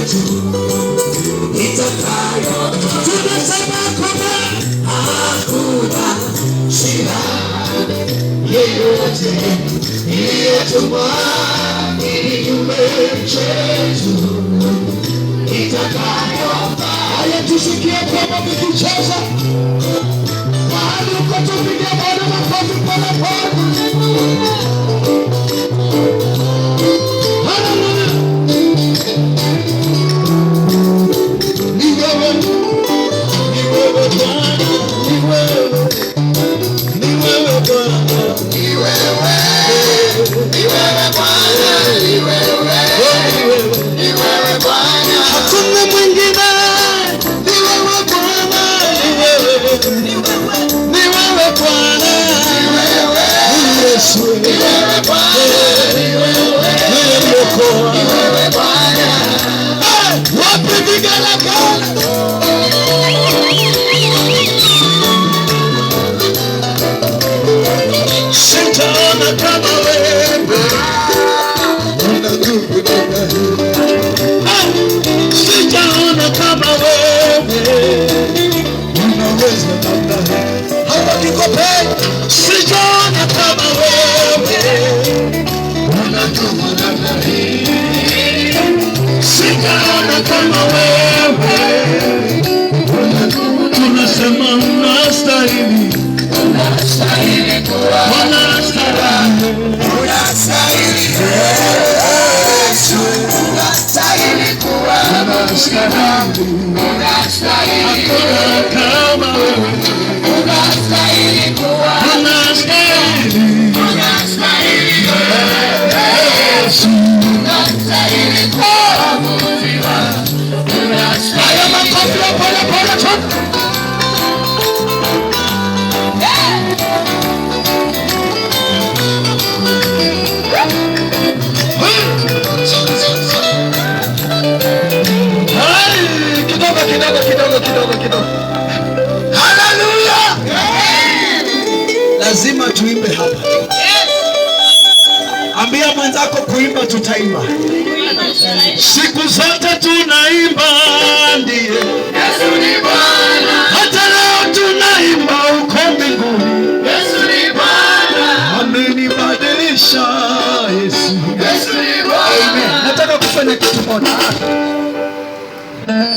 yetu itakayo. Tunasema kwamba hakuna shida yeyote iliyotumwa kinyume chetu itakayo. Haya, tusikie kwamba tukicheza mahali uko, tupige Bwana makofi pole pole. Hallelujah. Lazima tuimbe hapa. Ambia mwenzako kuimba tutaimba. Siku zote tunaimba ndiye Yesu ni Bwana. Hata leo tunaimba uko mbinguni. Yesu ni Bwana. Amenibadilisha Yesu. Yesu ni Bwana. Amen. Nataka kufanya kitu moja.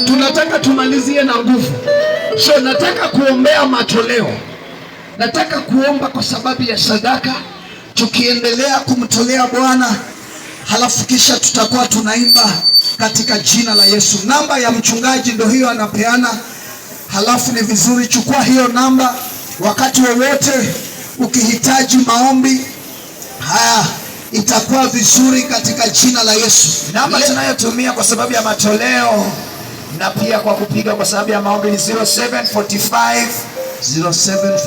Tunataka tumalizie na nguvu. So nataka kuombea matoleo. Nataka kuomba kwa sababu ya sadaka, tukiendelea kumtolea Bwana, halafu kisha tutakuwa tunaimba katika jina la Yesu. Namba ya mchungaji ndio hiyo anapeana. Halafu ni vizuri chukua hiyo namba wakati wowote ukihitaji maombi. Haya, itakuwa vizuri katika jina la Yesu. Namba tunayotumia kwa sababu ya matoleo na pia kwa kupiga kwa sababu ya maombi ni 0745 927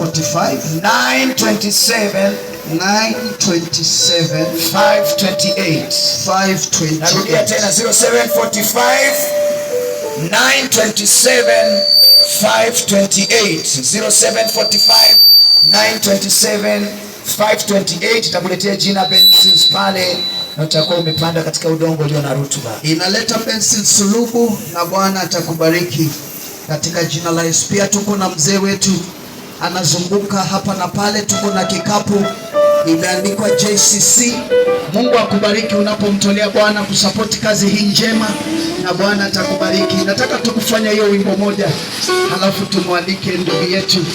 528. Narudia tena 0745 927 528. 0745 927 528. Itakuletea jina Benson pale na utakuwa umepanda katika udongo ulio na rutuba. Inaleta Benson sulubu na Bwana atakubariki katika jina la Yesu. Pia tuko na mzee wetu anazunguka hapa na pale, tuko na kikapu imeandikwa JCC. Mungu akubariki unapomtolea Bwana kusapoti kazi hii njema, na Bwana atakubariki. Nataka tukufanya hiyo wimbo moja, halafu tumwalike ndugu yetu.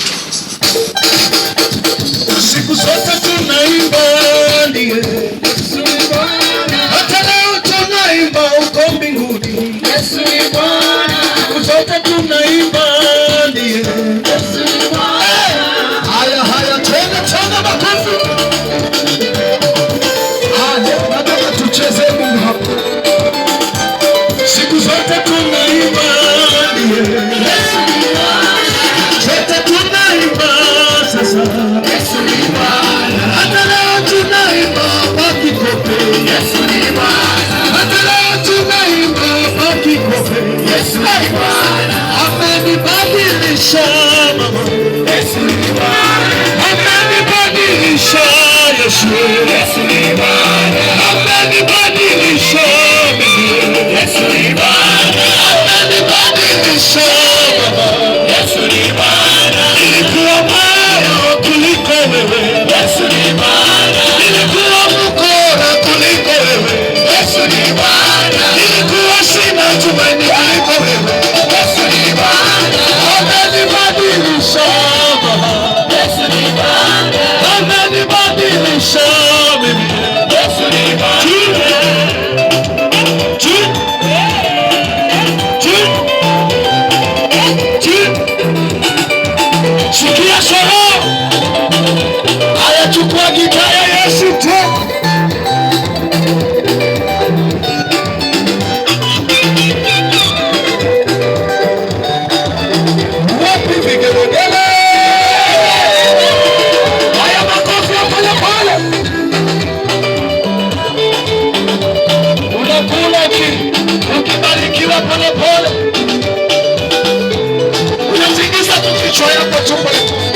Siku zote tunaimba ndiye Yesu ni Bwana. Hata leo tunaimba uko mbinguni. Yesu ni Bwana. Siku zote tunaimba ndiye Yesu ni Bwana. Haya tena makofi. Nataka tucheze Mungu hapa. Siku zote tunaimba ndiye Yesu ni Bwana. Zote tunaimba sasa Yesu ni Bwana. Hata leo tunaimba pakikope Yesu ni Bwana. Hata leo tunaimba pakikope Yesu ni Bwana. Amenibadilisha mama Yesu ni Bwana. Amenibadilisha Yesu Yesu ni Bwana. Amenibadilisha mimi Yesu ni Bwana. pole pole, unatingiza tu kichwa yako tu pole pole.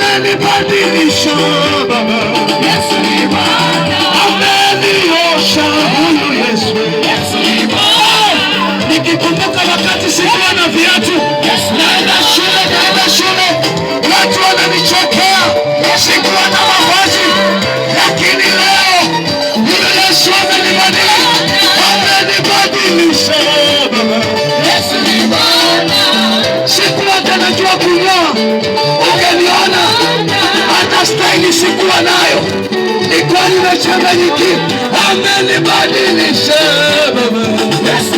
Amenibadilisha Baba, Yesu ni Bwana. Ameniosha huyu Yesu, Yesu ni Bwana. Nikikumbuka wakati sikuwa na viatu, naenda shule, watu wananichokea, sikuwa na mavazi, lakini leo yule Yesu amenibadilisha Baba, Yesu ni Bwana. Sikuwa najua kunyoa, ungeniona hata staili sikuwa nayo, nilikuwa nimechanganyikiwa. Amenibadilisha Baba, Yesu